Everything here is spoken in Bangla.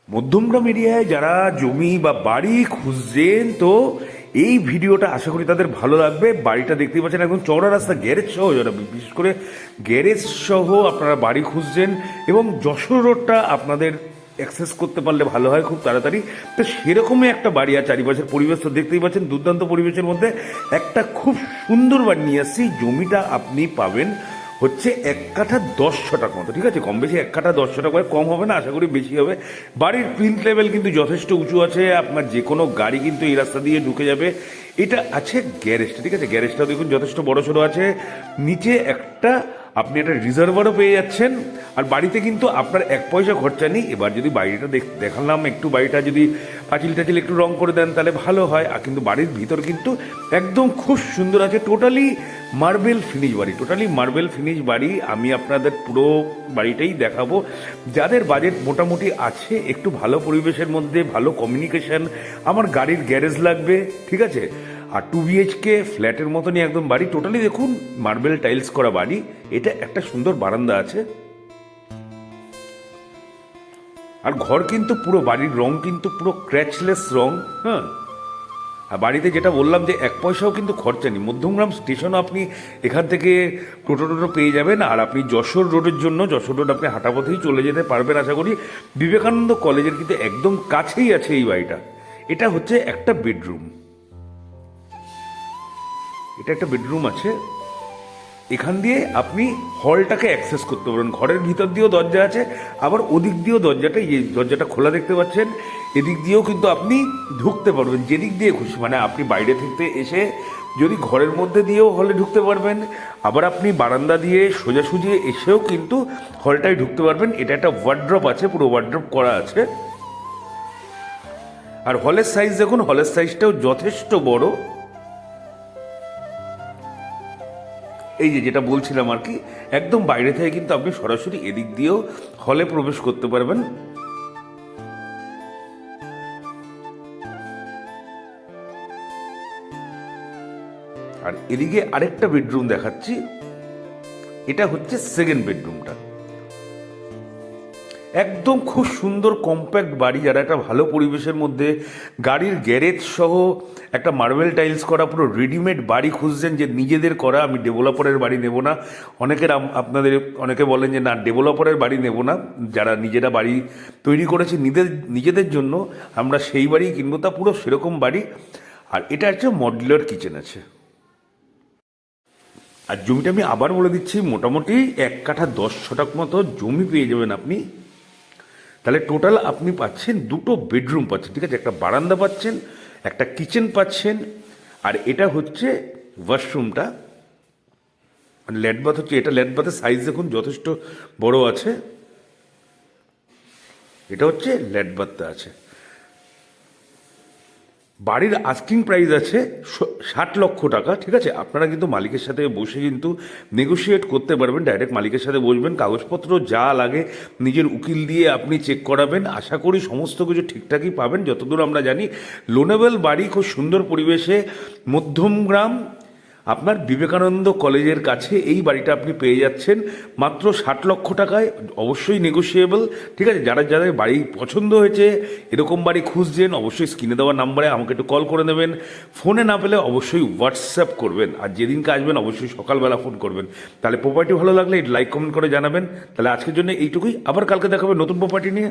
মধ্যমগ্রাম এরিয়ায় যারা জমি বা বাড়ি খুঁজছেন, তো এই ভিডিওটা আশা করি তাদের ভালো লাগবে। বাড়িটা দেখতেই পাচ্ছেন, একদম চওড়া রাস্তা, গ্যারেজ সহ, যারা বিশেষ করে গ্যারেজ সহ আপনারা বাড়ি খুঁজছেন এবং যশোর রোডটা আপনাদের অ্যাক্সেস করতে পারলে ভালো হয় খুব তাড়াতাড়ি। তো সেরকমই একটা বাড়ি, আর চারিপাশের পরিবেশ তো দেখতেই পাচ্ছেন, দুর্দান্ত পরিবেশের মধ্যে একটা খুব সুন্দর বাড়ি নিয়ে আসছি। জমিটা আপনি পাবেন হচ্ছে 1 কাঠা 10 শতক মতো, ঠিক আছে? কম বেশি 1 কাঠা 10 শতক, কম হবে না, আশা করি বেশি হবে। বাড়ির প্লিন্থ লেভেল কিন্তু যথেষ্ট উঁচু আছে, আপনার যে কোনো গাড়ি কিন্তু এই রাস্তা দিয়ে ঢুকে যাবে। এটা আছে গ্যারেজটা, ঠিক আছে? গ্যারেজটাও দেখুন যথেষ্ট বড় সড়ো আছে। নিচে একটা আপনি একটা রিজার্ভারও পেয়ে যাচ্ছেন, আর বাড়িতে কিন্তু আপনার 1 পয়সা খরচা নেই। এবার যদি বাড়িটা দেখালাম একটু, বাড়িটা যদি পাঁচিল টাচিল একটু রং করে দেন তাহলে ভালো হয়। আর কিন্তু বাড়ির ভিতর কিন্তু একদম খুব সুন্দর আছে, টোটালি মার্বেল ফিনিশ বাড়ি, টোটালি মার্বেল ফিনিশ বাড়ি। আমি আপনাদের পুরো বাড়িটাই দেখাবো। যাদের বাজেট মোটামুটি আছে, একটু ভালো পরিবেশের মধ্যে, ভালো কমিউনিকেশন, আমার গাড়ির গ্যারেজ লাগবে, ঠিক আছে? আর 2 BHK ফ্ল্যাটের মতনই একদম বাড়ি, টোটালি দেখুন মার্বেল টাইলস করা বাড়ি। এটা একটা সুন্দর বারান্দা আছে, আর ঘর কিন্তু পুরো, বাড়ির রং কিন্তু পুরো ক্র্যাচলেস রং। হ্যাঁ, আর বাড়িতে যেটা বললাম যে 1 পয়সাও কিন্তু খরচা নেই। মধ্যমগ্রাম স্টেশনও আপনি এখান থেকে টোটো পেয়ে যাবেন। আর আপনি যশোর রোডের জন্য, যশোর রোড আপনি হাঁটাপথেই চলে যেতে পারবেন আশা করি। বিবেকানন্দ কলেজের কিন্তু একদম কাছেই আছে এই বাড়িটা। এটা হচ্ছে একটা বেডরুম, এটা একটা বেডরুম আছে। এখান দিয়ে আপনি হলটাকে অ্যাক্সেস করতে পারবেন। ঘরের ভিতর দিয়েও দরজা আছে, আবার ওদিক দিয়েও দরজাটা, এই দরজাটা খোলা দেখতে পাচ্ছেন, এদিক দিয়েও কিন্তু আপনি ঢুকতে পারবেন যেদিক দিয়ে খুশি। মানে আপনি বাইরে থেকে এসে যদি ঘরের মধ্যে দিয়েও হলে ঢুকতে পারবেন, আবার আপনি বারান্দা দিয়ে সোজাসুজি এসেও কিন্তু হলটায় ঢুকতে পারবেন। এটা একটা ওয়ার্ড্রপ আছে, পুরো ওয়ার্ড্রপ করা আছে। আর হলের সাইজ দেখুন, হলের সাইজটাও যথেষ্ট বড়। এই যে যেটা বলছিলাম আর কি, একদম বাইরে থেকে কিন্তু আপনি সরাসরি এদিক দিয়েও হলে প্রবেশ করতে পারবেন। আর এদিকে আরেকটা বেডরুম দেখাচ্ছি, এটা হচ্ছে সেকেন্ড বেডরুমটা। একদম খুব সুন্দর কম্প্যাক্ট বাড়ি, যারা একটা ভালো পরিবেশের মধ্যে গাড়ির গ্যারেজ সহ একটা মার্বেল টাইলস করা পুরো রেডিমেড বাড়ি খুঁজছেন, যে নিজেদের করা। আমি ডেভেলপারের বাড়ি নেব না। অনেকের আপনাদের অনেকে বলেন যে না, ডেভেলপারের বাড়ি নেব না, যারা নিজেরা বাড়ি তৈরি করেছে নিজেদের জন্য, আমরা সেই বাড়ি কিনবো। তা পুরো সেরকম বাড়ি। আর এটা হচ্ছে মডুলার কিচেন আছে। আর জমিটা আমি আবার বলে দিচ্ছি, মোটামুটি 1 কাঠা 10 শতক মতো জমি পেয়ে যাবেন আপনি। তাহলে টোটাল আপনি পাচ্ছেন 2 বেডরুম পাচ্ছেন, ঠিক আছে? একটা বারান্দা পাচ্ছেন, একটা কিচেন পাচ্ছেন, আর এটা হচ্ছে ওয়াশরুমটা, মানে ল্যাট বাথ হচ্ছে এটা। ল্যাট বাথের সাইজ দেখুন যথেষ্ট বড় আছে। এটা হচ্ছে ল্যাট বাথটা আছে। বাড়ির আস্কিং প্রাইস আছে 60 লক্ষ টাকা, ঠিক আছে? আপনারা কিন্তু মালিকের সাথে বসে কিন্তু নেগোশিয়েট করতে পারবেন। ডাইরেক্ট মালিকের সাথে বসবেন, কাগজপত্র যা লাগে নিজের উকিল দিয়ে আপনি চেক করাবেন। আশা করি সমস্ত কিছু ঠিকঠাকই পাবেন যতদূর আমরা জানি। লোনেবল বাড়ি, খুব সুন্দর পরিবেশে, মধ্যমগ্রাম, আপনার বিবেকানন্দ কলেজের কাছে এই বাড়িটা আপনি পেয়ে যাচ্ছেন মাত্র 60 লক্ষ টাকায়। অবশ্যই নেগোশিয়েবল, ঠিক আছে? যারা যাদের বাড়ি পছন্দ হয়েছে, এরকম বাড়ি খুঁজছেন, অবশ্যই স্ক্রিনে দেওয়া নাম্বারে আমাকে একটু কল করে নেবেন। ফোনে না পেলে অবশ্যই হোয়াটসঅ্যাপ করবেন। আর যেদিনকে আসবেন অবশ্যই সকালবেলা ফোন করবেন। তাহলে প্রপার্টি ভালো লাগলে লাইক কমেন্ট করে জানাবেন। তাহলে আজকের জন্য এইটুকুই, আবার কালকে দেখাবে নতুন প্রপার্টি নিয়ে।